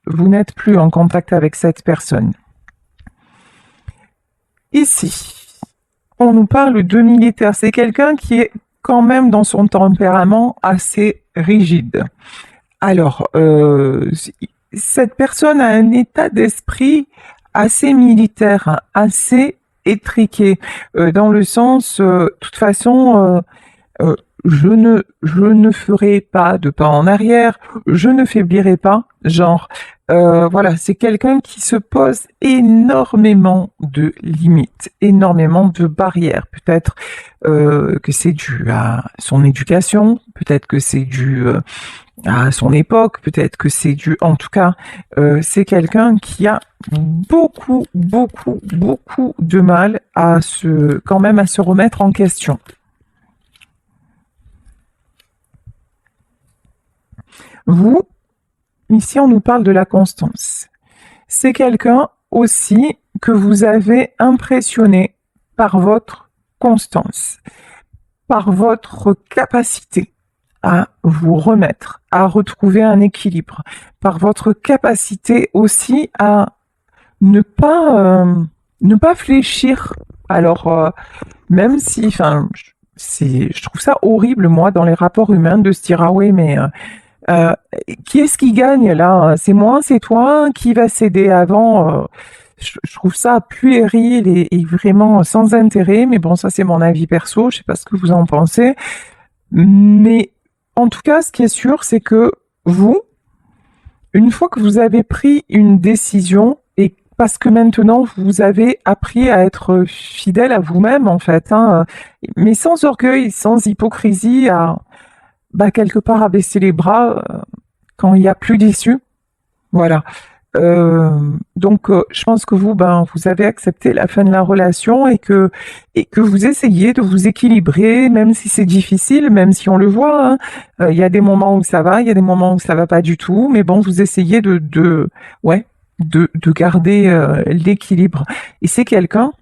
vous n'êtes plus en contact avec cette personne. Ici, on nous parle de militaire. C'est quelqu'un qui est quand même dans son tempérament assez rigide. Alors, cette personne a un état d'esprit assez militaire, hein, assez étriqué, dans le sens, de toute façon, euh, je ne ferai pas de pas en arrière, je ne faiblirai pas, genre, voilà, c'est quelqu'un qui se pose énormément de limites, énormément de barrières. Peut-être que c'est dû à son éducation, peut-être que c'est dû à son époque, peut-être que c'est dû, en tout cas, c'est quelqu'un qui a beaucoup, beaucoup, beaucoup de mal à quand même à se remettre en question. Vous, ici, on nous parle de la constance. C'est quelqu'un aussi que vous avez impressionné par votre constance, par votre capacité à vous remettre, à retrouver un équilibre, par votre capacité aussi à ne pas, ne pas fléchir. Alors, même si, enfin, je trouve ça horrible, moi, dans les rapports humains, de se dire, ah oui, mais euh, qui est-ce qui gagne là? C'est moi, c'est toi? Qui va céder avant? Je trouve ça puéril et vraiment sans intérêt, mais bon, ça c'est mon avis perso, je sais pas ce que vous en pensez. Mais en tout cas, ce qui est sûr, c'est que vous, une fois que vous avez pris une décision, et parce que maintenant vous avez appris à être fidèle à vous-même, en fait, hein, mais sans orgueil, sans hypocrisie, à bah, quelque part à baisser les bras quand il n'y a plus d'issue. Voilà. Donc, je pense que vous, ben, vous avez accepté la fin de la relation et que vous essayez de vous équilibrer, même si c'est difficile, même si on le voit, hein. Il y a des moments où ça va, il y a des moments où ça va pas du tout, mais bon, vous essayez ouais, de garder l'équilibre. Et c'est quelqu'un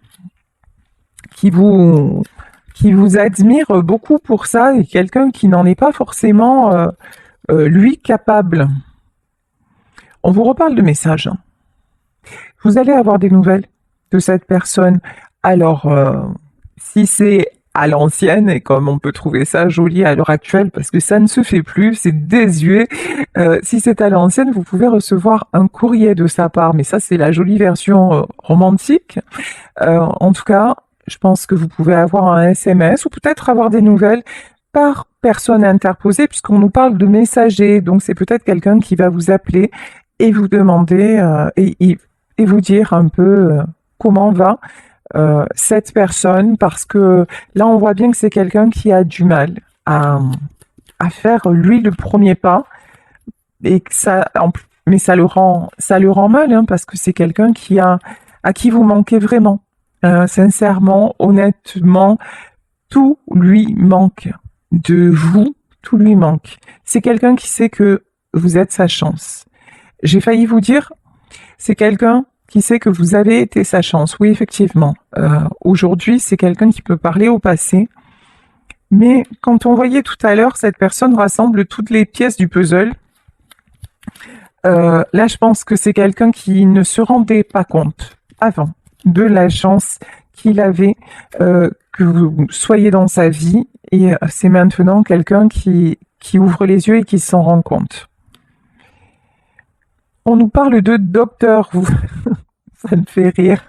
qui vous, qui vous admire beaucoup pour ça et quelqu'un qui n'en est pas forcément, lui, capable. On vous reparle de messages, hein. Vous allez avoir des nouvelles de cette personne. Alors, si c'est à l'ancienne, et comme on peut trouver ça joli à l'heure actuelle, parce que ça ne se fait plus, c'est désuet, si c'est à l'ancienne, vous pouvez recevoir un courrier de sa part, mais ça c'est la jolie version romantique. En tout cas, je pense que vous pouvez avoir un SMS ou peut-être avoir des nouvelles par personne interposée, puisqu'on nous parle de messager, donc c'est peut-être quelqu'un qui va vous appeler et vous demander et vous dire un peu comment va cette personne, parce que là on voit bien que c'est quelqu'un qui a du mal à faire lui le premier pas et que mais ça le rend mal, hein, parce que c'est quelqu'un à qui vous manquez vraiment. Sincèrement, honnêtement, tout lui manque de vous, tout lui manque. C'est quelqu'un qui sait que vous êtes sa chance. J'ai failli vous dire, c'est quelqu'un qui sait que vous avez été sa chance. Oui, effectivement. Aujourd'hui, c'est quelqu'un qui peut parler au passé. Mais quand on voyait tout à l'heure, cette personne rassemble toutes les pièces du puzzle. Là, je pense que c'est quelqu'un qui ne se rendait pas compte avant de la chance qu'il avait que vous soyez dans sa vie. Et c'est maintenant quelqu'un qui ouvre les yeux et qui s'en rend compte. On nous parle de docteur, vous. Ça me fait rire.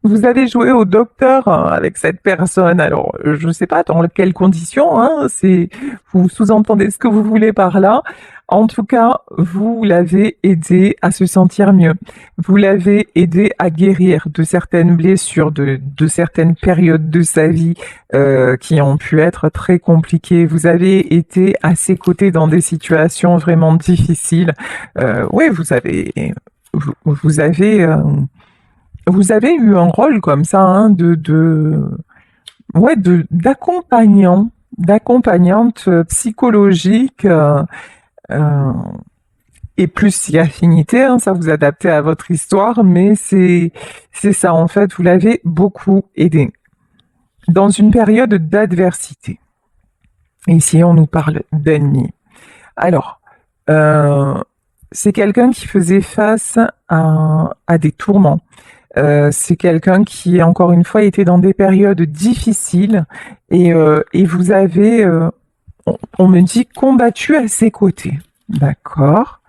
Vous avez joué au docteur hein, avec cette personne. Alors, je ne sais pas dans quelles conditions, hein, vous sous-entendez ce que vous voulez par là. En tout cas, vous l'avez aidé à se sentir mieux. Vous l'avez aidé à guérir de certaines blessures, de certaines périodes de sa vie qui ont pu être très compliquées. Vous avez été à ses côtés dans des situations vraiment difficiles. Oui, vous avez vous avez eu un rôle comme ça, hein, ouais, d'accompagnant, d'accompagnante psychologique, euh, et plus si affinité, hein, ça vous adaptez à votre histoire, mais c'est ça, en fait, vous l'avez beaucoup aidé dans une période d'adversité. Ici, on nous parle d'ennemis. Alors, c'est quelqu'un qui faisait face à des tourments. C'est quelqu'un qui, encore une fois, était dans des périodes difficiles et vous avez, on me dit, combattu à ses côtés. D'accord.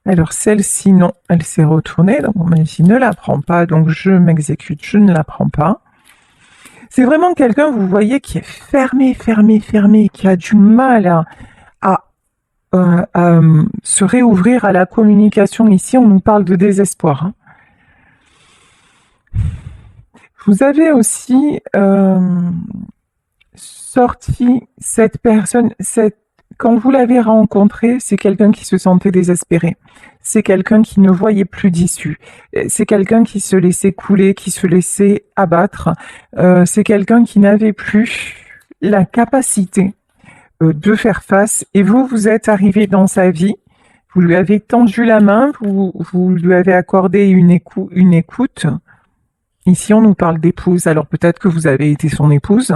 Alors celle-ci, non, elle s'est retournée, donc on m'a dit ne la prends pas, donc je m'exécute, je ne la prends pas. C'est vraiment quelqu'un, vous voyez, qui est fermé, fermé, fermé, qui a du mal à se réouvrir à la communication. Ici, on nous parle de désespoir. Hein. Vous avez aussi sorti cette personne, quand vous l'avez rencontré, c'est quelqu'un qui se sentait désespéré. C'est quelqu'un qui ne voyait plus d'issue. C'est quelqu'un qui se laissait couler, qui se laissait abattre. C'est quelqu'un qui n'avait plus la capacité de faire face. Et vous, vous êtes arrivé dans sa vie. Vous lui avez tendu la main, vous lui avez accordé une écoute. Ici, on nous parle d'épouse. Alors peut-être que vous avez été son épouse.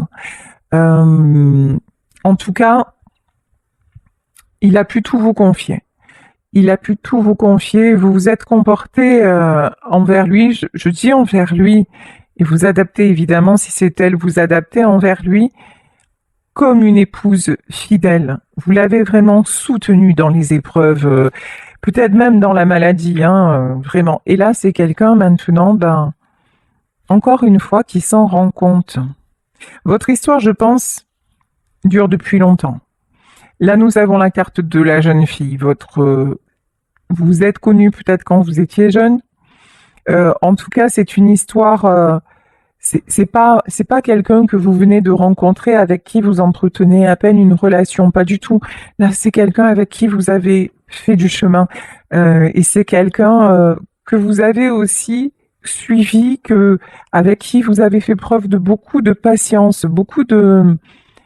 En tout cas, il a pu tout vous confier. Il a pu tout vous confier. Vous vous êtes comporté envers lui. Je dis envers lui. Et vous adaptez évidemment, si c'est elle, vous adaptez envers lui comme une épouse fidèle. Vous l'avez vraiment soutenu dans les épreuves, peut-être même dans la maladie, hein, vraiment. Et là, c'est quelqu'un maintenant, encore une fois, qui s'en rend compte. Votre histoire, je pense, dure depuis longtemps. Là, nous avons la carte de la jeune fille. Vous êtes connu peut-être quand vous étiez jeune. En tout cas, c'est une histoire. C'est pas quelqu'un que vous venez de rencontrer avec qui vous entretenez à peine une relation, pas du tout. Là, c'est quelqu'un avec qui vous avez fait du chemin et c'est quelqu'un que vous avez aussi suivi, avec qui vous avez fait preuve de beaucoup de patience,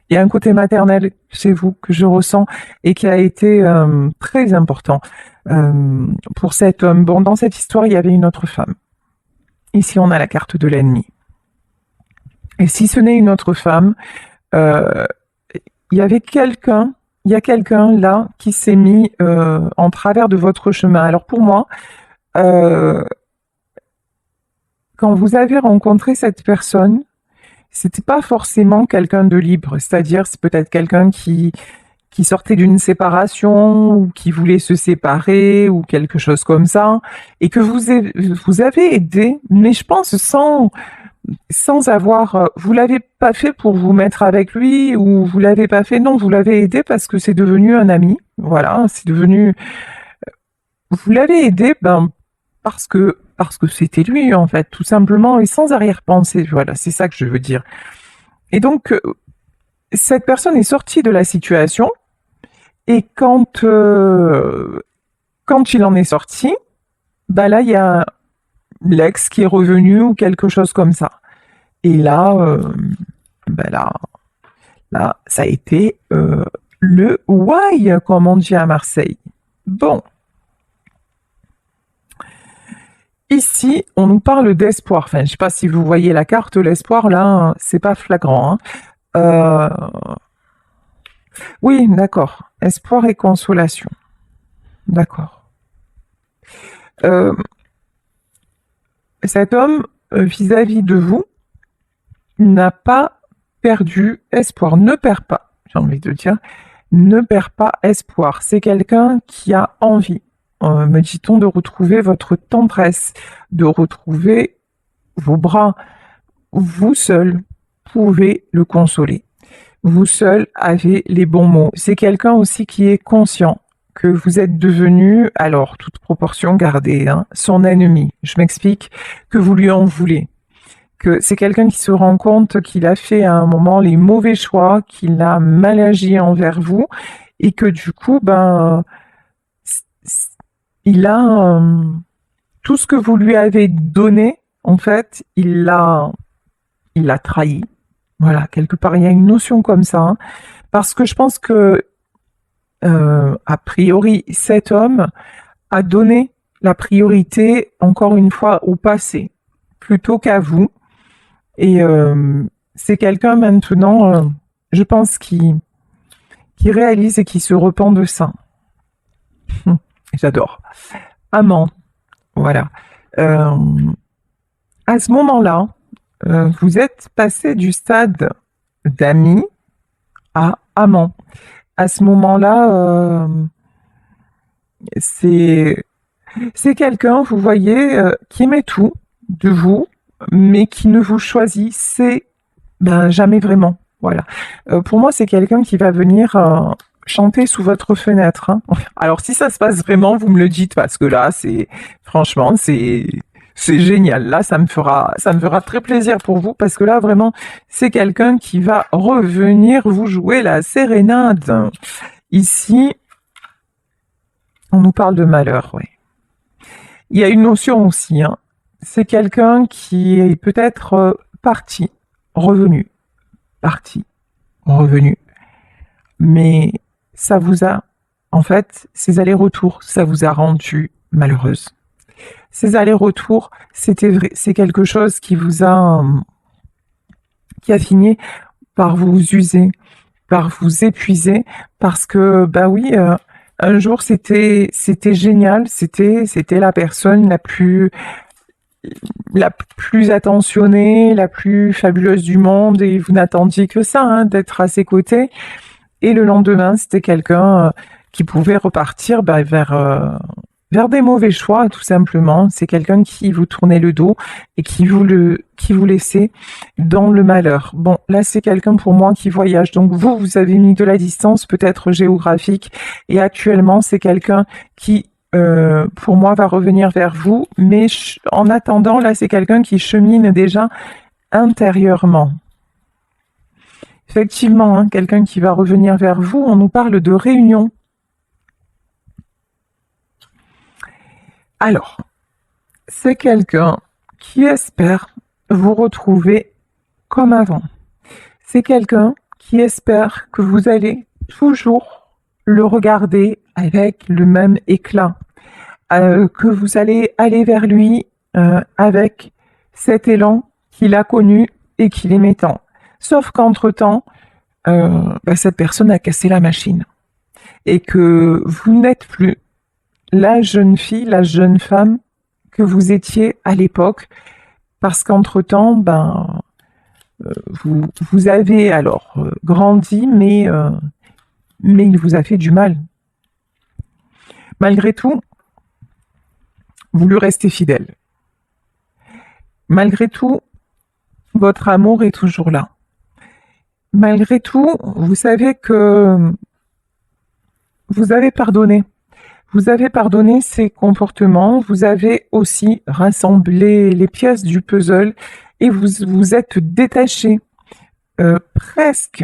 il y a un côté maternel chez vous que je ressens et qui a été très important pour cet homme. Bon, dans cette histoire, il y avait une autre femme. Ici, on a la carte de l'ennemi. Et si ce n'est une autre femme, il y a quelqu'un là qui s'est mis en travers de votre chemin. Alors pour moi, quand vous avez rencontré cette personne, c'était pas forcément quelqu'un de libre, c'est-à-dire c'est peut-être quelqu'un qui sortait d'une séparation ou qui voulait se séparer ou quelque chose comme ça, et que vous avez aidé, mais je pense sans avoir, vous l'avez pas fait pour vous mettre avec lui ou vous l'avez pas fait, non, vous l'avez aidé parce que c'est devenu un ami, voilà, vous l'avez aidé, parce que c'était lui en fait, tout simplement et sans arrière-pensée, voilà, c'est ça que je veux dire. Et donc cette personne est sortie de la situation et quand il en est sorti, là il y a l'ex qui est revenu ou quelque chose comme ça. Et là, là, ça a été le why, comme on dit à Marseille. Bon. Ici, on nous parle d'espoir. Enfin, je ne sais pas si vous voyez la carte, l'espoir, là, c'est pas flagrant. Hein. Oui, d'accord. Espoir et consolation. D'accord. Cet homme, vis-à-vis de vous, n'a pas perdu espoir. Ne perd pas, j'ai envie de dire. Ne perd pas espoir. C'est quelqu'un qui a envie, me dit-on, de retrouver votre tendresse, de retrouver vos bras. Vous seul pouvez le consoler. Vous seul avez les bons mots. C'est quelqu'un aussi qui est conscient que vous êtes devenu, alors toute proportion gardée, hein, son ennemi. Je m'explique, que vous lui en voulez. Que c'est quelqu'un qui se rend compte qu'il a fait à un moment les mauvais choix, qu'il a mal agi envers vous et que du coup, il a tout ce que vous lui avez donné, en fait, il l'a trahi. Voilà, quelque part, il y a une notion comme ça. Hein, parce que je pense que, a priori, cet homme a donné la priorité, encore une fois, au passé, plutôt qu'à vous. Et c'est quelqu'un maintenant, je pense, qui réalise et qui se repent de ça. J'adore. Amant, voilà. Euh, à ce moment-là, vous êtes passé du stade d'ami à amant. À ce moment-là, c'est c'est quelqu'un, vous voyez, qui aimait tout de vous, mais qui ne vous choisissait jamais vraiment. Voilà. Pour moi, c'est quelqu'un qui va venir chanter sous votre fenêtre, hein. Alors, si ça se passe vraiment, vous me le dites parce que là, c'est franchement, c'est génial. Là, ça me fera très plaisir pour vous parce que là, vraiment, c'est quelqu'un qui va revenir vous jouer la sérénade. Ici, on nous parle de malheur, oui. Il y a une notion aussi, hein. C'est quelqu'un qui est peut-être parti, revenu, parti, revenu. Mais ça vous a, en fait, ces allers-retours, ça vous a rendu malheureuse. Ces allers-retours, c'était vrai, c'est quelque chose qui a fini par vous user, par vous épuiser, parce que, bah oui, un jour c'était génial, c'était la personne la plus attentionnée, la plus fabuleuse du monde, et vous n'attendiez que ça, hein, d'être à ses côtés. Et le lendemain, c'était quelqu'un qui pouvait repartir vers des mauvais choix, tout simplement. C'est quelqu'un qui vous tournait le dos et qui vous laissait dans le malheur. Bon, là, c'est quelqu'un pour moi qui voyage. Donc vous avez mis de la distance, peut-être géographique, et actuellement, c'est quelqu'un qui pour moi, va revenir vers vous, mais en attendant, là, c'est quelqu'un qui chemine déjà intérieurement. Effectivement, hein, quelqu'un qui va revenir vers vous, on nous parle de réunion. Alors, c'est quelqu'un qui espère vous retrouver comme avant. C'est quelqu'un qui espère que vous allez toujours le regarder avec le même éclat, que vous allez aller vers lui avec cet élan qu'il a connu et qu'il aimait tant. Sauf qu'entre-temps, cette personne a cassé la machine et que vous n'êtes plus la jeune fille, la jeune femme que vous étiez à l'époque, parce qu'entre-temps, vous avez alors grandi, mais il vous a fait du mal. Malgré tout, vous lui restez fidèle. Malgré tout, votre amour est toujours là. Malgré tout, vous savez que vous avez pardonné. Vous avez pardonné ses comportements, vous avez aussi rassemblé les pièces du puzzle et vous vous êtes détaché presque,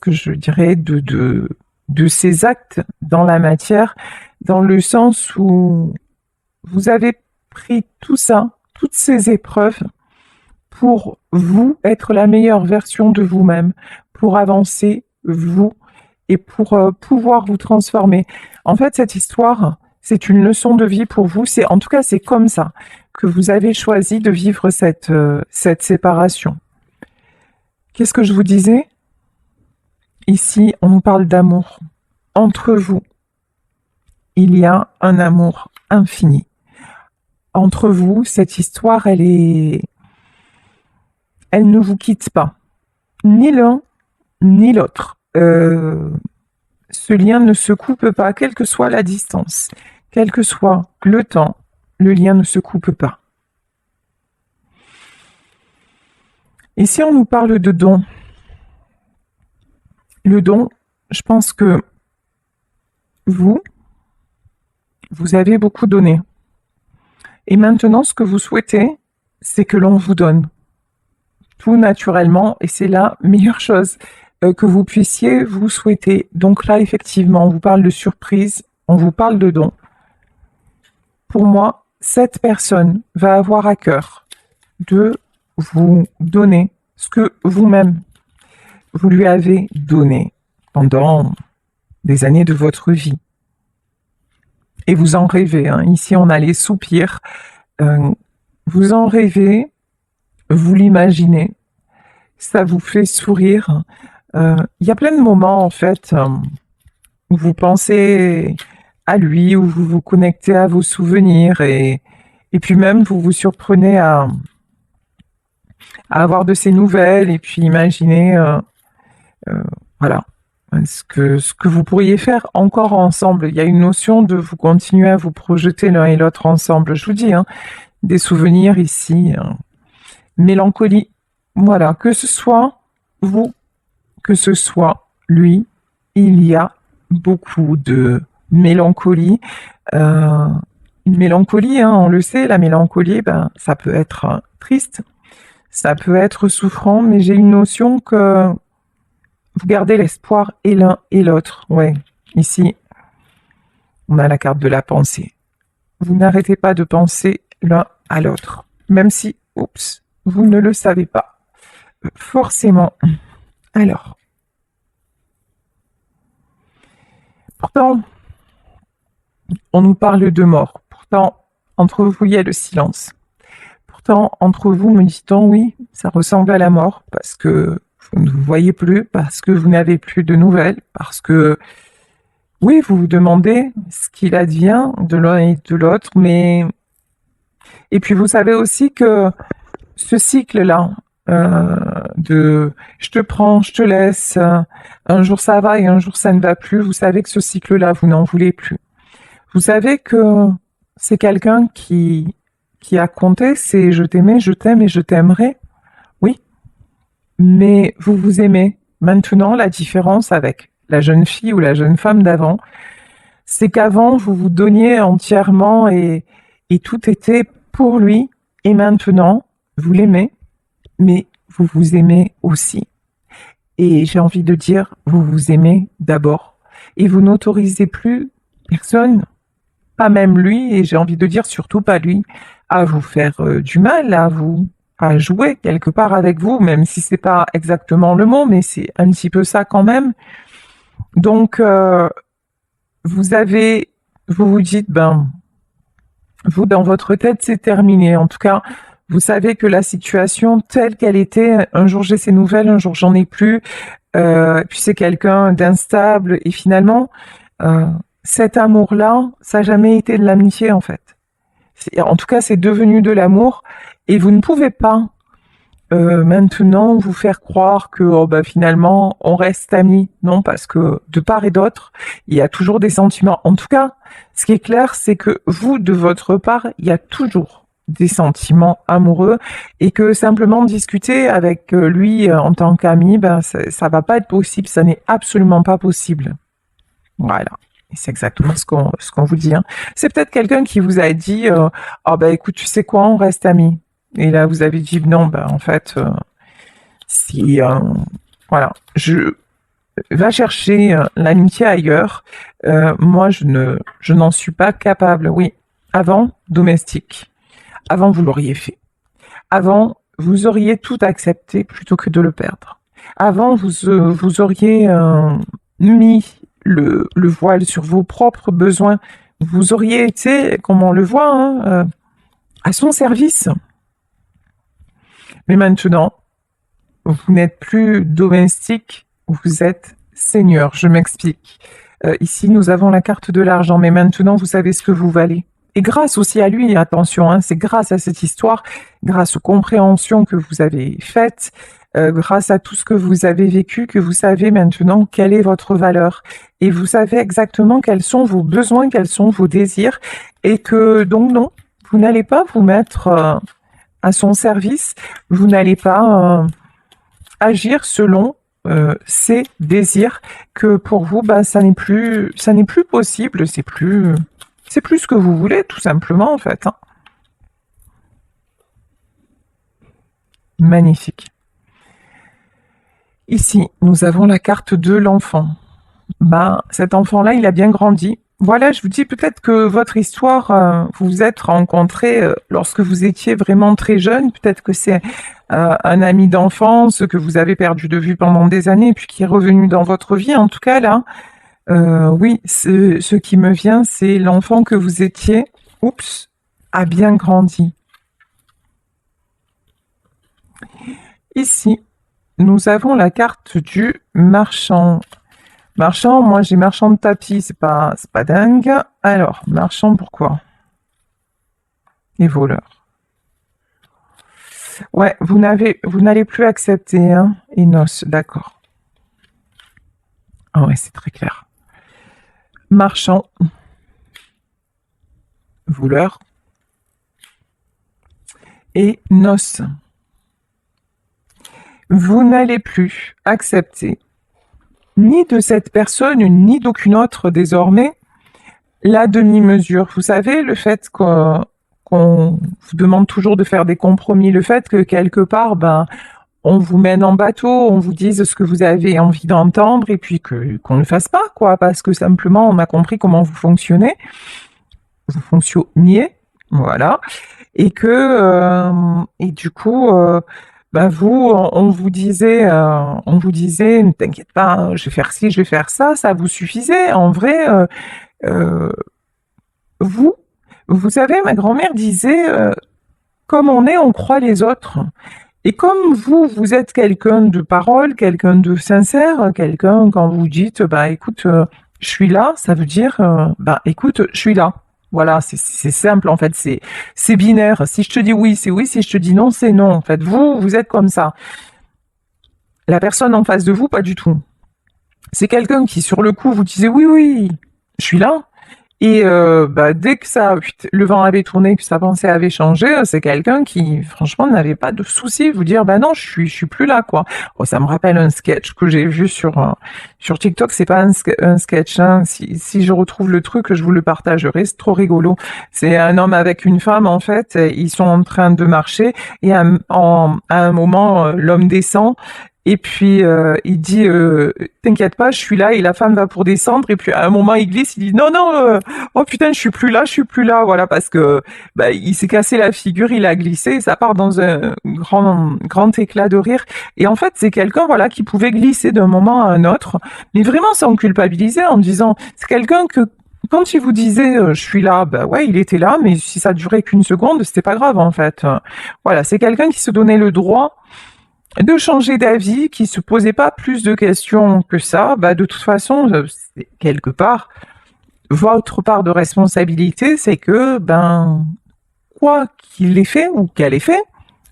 je dirais, de ces actes dans la matière, dans le sens où vous avez pris tout ça, toutes ces épreuves, pour vous être la meilleure version de vous-même, pour avancer, vous, et pour pouvoir vous transformer. En fait, cette histoire, c'est une leçon de vie pour vous. En tout cas, c'est comme ça que vous avez choisi de vivre cette séparation. Qu'est-ce que je vous disais? Ici, on nous parle d'amour. Entre vous, il y a un amour infini. Entre vous, cette histoire, elle ne vous quitte pas. Ni l'un, ni l'autre. Ce lien ne se coupe pas, quelle que soit la distance, quel que soit le temps, le lien ne se coupe pas. Et si on nous parle de don, le don, je pense que vous avez beaucoup donné. Et maintenant, ce que vous souhaitez, c'est que l'on vous donne. Tout naturellement, et c'est la meilleure chose que vous puissiez vous souhaiter. Donc là, effectivement, on vous parle de surprise, on vous parle de don. Pour moi, cette personne va avoir à cœur de vous donner ce que vous-même, vous lui avez donné pendant des années de votre vie. Et vous en rêvez, hein. Ici, on a les soupirs. Vous en rêvez, vous l'imaginez, ça vous fait sourire. Il y a plein de moments, en fait, où vous pensez à lui, où vous vous connectez à vos souvenirs et puis même vous vous surprenez à avoir de ses nouvelles et puis imaginez euh, voilà ce que vous pourriez faire encore ensemble. Il y a une notion de vous continuer à vous projeter l'un et l'autre ensemble. Je vous dis, hein, des souvenirs ici, mélancolie. Voilà, que ce soit vous, que ce soit lui, il y a beaucoup de mélancolie. Euh, une mélancolie, hein, on le sait, la mélancolie, ben, ça peut être triste, ça peut être souffrant, mais j'ai une notion que vous gardez l'espoir et l'un et l'autre. Ouais, ici, on a la carte de la pensée. Vous n'arrêtez pas de penser l'un à l'autre, même si, oups, vous ne le savez pas. Forcément. Alors, pourtant, on nous parle de mort. Pourtant, entre vous, il y a le silence. Pourtant, entre vous, me dit-on, oui, ça ressemble à la mort, parce que vous ne vous voyez plus, parce que vous n'avez plus de nouvelles, parce que, oui, vous vous demandez ce qu'il advient de l'un et de l'autre, mais... Et puis, vous savez aussi que ce cycle-là, de je te prends, je te laisse, un jour ça va et un jour ça ne va plus, vous savez que ce cycle-là, vous n'en voulez plus. Vous savez que c'est quelqu'un qui a compté, c'est je t'aimais, je t'aime et je t'aimerai. Oui, mais vous vous aimez. Maintenant, la différence avec la jeune fille ou la jeune femme d'avant, c'est qu'avant, vous vous donniez entièrement et tout était pour lui. Et maintenant, vous l'aimez, mais vous vous aimez aussi. Et j'ai envie de dire, vous vous aimez d'abord. Et vous n'autorisez plus personne, pas même lui, et j'ai envie de dire surtout pas lui, à vous faire du mal, à jouer quelque part avec vous, même si c'est pas exactement le mot, mais c'est un petit peu ça quand même. Donc vous avez, vous vous dites, ben vous dans votre tête c'est terminé. En tout cas, vous savez que la situation telle qu'elle était, un jour j'ai ces nouvelles, un jour j'en ai plus. Puis c'est quelqu'un d'instable et finalement, euh, cet amour-là, ça n'a jamais été de l'amitié en fait. En tout cas, c'est devenu de l'amour et vous ne pouvez pas maintenant vous faire croire que oh, bah, finalement on reste amis. Non, parce que de part et d'autre, il y a toujours des sentiments. En tout cas, ce qui est clair, c'est que vous, de votre part, il y a toujours des sentiments amoureux et que simplement discuter avec lui en tant qu'ami, ben, ça va pas être possible, ça n'est absolument pas possible. Voilà. Et c'est exactement ce qu'on vous dit. Hein. C'est peut-être quelqu'un qui vous a dit oh, bah écoute, tu sais quoi, on reste amis. Et là, vous avez dit non, ben en fait, si voilà, je va chercher l'amitié ailleurs. Moi, je n'en suis pas capable. Oui, avant domestique, avant vous l'auriez fait. Avant, vous auriez tout accepté plutôt que de le perdre. Avant, vous auriez mis le voile sur vos propres besoins. Vous auriez été, comme on le voit, hein, à son service. Mais maintenant, vous n'êtes plus domestique, vous êtes seigneur. Je m'explique. Ici, nous avons la carte de l'argent, mais maintenant, vous savez ce que vous valez. Et grâce aussi à lui, attention, hein, c'est grâce à cette histoire, grâce aux compréhensions que vous avez faites, grâce à tout ce que vous avez vécu, que vous savez maintenant quelle est votre valeur. Et vous savez exactement quels sont vos besoins, quels sont vos désirs. Et que donc non, vous n'allez pas vous mettre à son service, vous n'allez pas agir selon ses désirs, que pour vous, bah, ça n'est plus possible, c'est plus ce que vous voulez, tout simplement, en fait. Hein. Magnifique. Ici, nous avons la carte de l'enfant. Bah, cet enfant-là, il a bien grandi. Voilà, je vous dis peut-être que votre histoire, vous vous êtes rencontrés lorsque vous étiez vraiment très jeune. Peut-être que c'est un ami d'enfance que vous avez perdu de vue pendant des années, puis qui est revenu dans votre vie. En tout cas, là, oui, ce qui me vient, c'est l'enfant que vous étiez, oups, a bien grandi. Ici, nous avons la carte du marchand. Marchand, moi j'ai marchand de tapis, c'est pas dingue. Alors, marchand, pourquoi? Et voleur. Ouais, vous n'allez plus accepter, hein, et noces, d'accord. Ah ouais, c'est très clair. Marchand, voleur et noces. Vous n'allez plus accepter ni de cette personne, ni d'aucune autre désormais, la demi-mesure. Vous savez, le fait qu'on vous demande toujours de faire des compromis, le fait que quelque part, ben, on vous mène en bateau, on vous dise ce que vous avez envie d'entendre et puis qu'on ne le fasse pas, quoi, parce que simplement on a compris comment vous fonctionniez, voilà, et que et du coup, bah vous, on vous disait, ne t'inquiète pas, hein, je vais faire ci, je vais faire ça vous suffisait. En vrai, euh, vous, vous savez, ma grand-mère disait, comme on est, on croit les autres. Et comme vous êtes quelqu'un de parole, quelqu'un de sincère, quelqu'un quand vous dites, bah écoute, je suis là, ça veut dire, bah écoute, je suis là. Voilà, c'est simple en fait, c'est binaire. Si je te dis oui, c'est oui. Si je te dis non, c'est non. En fait, vous êtes comme ça. La personne en face de vous, pas du tout. C'est quelqu'un qui, sur le coup, vous disait oui, oui, je suis là. Et bah, dès que le vent avait tourné, que sa pensée avait changé, c'est quelqu'un qui, franchement, n'avait pas de souci vous dire, bah non, je suis plus là, quoi. Oh, ça me rappelle un sketch que j'ai vu sur TikTok. C'est pas un sketch, hein. Si je retrouve le truc, je vous le partagerai. C'est trop rigolo. C'est un homme avec une femme, en fait. Ils sont en train de marcher et à un moment, l'homme descend. Et puis il dit t'inquiète pas, je suis là. Et la femme va pour descendre. Et puis à un moment il glisse, il dit non non, oh putain je suis plus là, voilà parce que bah, il s'est cassé la figure, il a glissé. Et ça part dans un grand éclat de rire. Et en fait c'est quelqu'un voilà qui pouvait glisser d'un moment à un autre, mais vraiment sans culpabiliser, en disant c'est quelqu'un que quand il vous disait je suis là, bah ouais, il était là, mais si ça durait qu'une seconde, c'était pas grave en fait. Voilà, c'est quelqu'un qui se donnait le droit de changer d'avis, qui se posait pas plus de questions que ça. Bah de toute façon, c'est quelque part votre part de responsabilité, c'est que ben quoi qu'il ait fait ou qu'elle ait fait,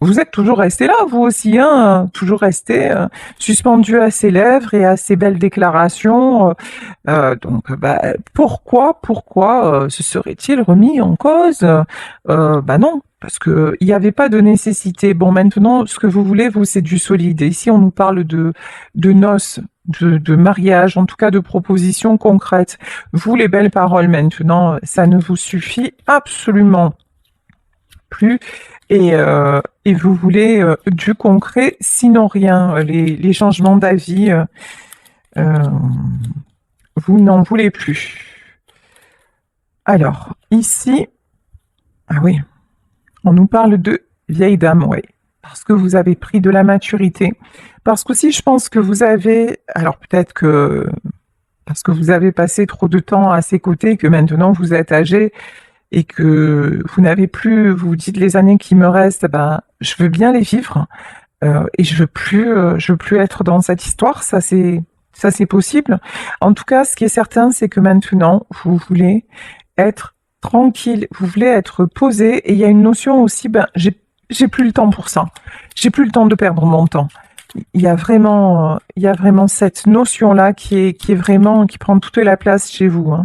vous êtes toujours resté là, vous aussi, hein, toujours resté suspendu à ses lèvres et à ses belles déclarations. Donc, bah, pourquoi se serait-il remis en cause? Bah non, parce que il n'y avait pas de nécessité. Bon, maintenant, ce que vous voulez, vous, c'est du solide. Et ici, on nous parle de noces, de mariage, en tout cas de propositions concrètes. Vous, les belles paroles, maintenant, ça ne vous suffit absolument plus. Et vous voulez du concret, sinon rien. Les changements d'avis, euh, vous n'en voulez plus. Alors, ici, ah oui, on nous parle de vieille dame, oui. Parce que vous avez pris de la maturité. Parce qu'aussi, je pense que vous avez, alors peut-être que parce que vous avez passé trop de temps à ses côtés, que maintenant vous êtes âgé et que vous n'avez plus, vous vous dites les années qui me restent, ben, je veux bien les vivre et je veux plus être dans cette histoire. Ça c'est possible. En tout cas, ce qui est certain, c'est que maintenant vous voulez être tranquille, vous voulez être posé et il y a une notion aussi, ben, j'ai plus le temps pour ça. J'ai plus le temps de perdre mon temps. Il y a vraiment cette notion-là qui est vraiment, qui prend toute la place chez vous, hein.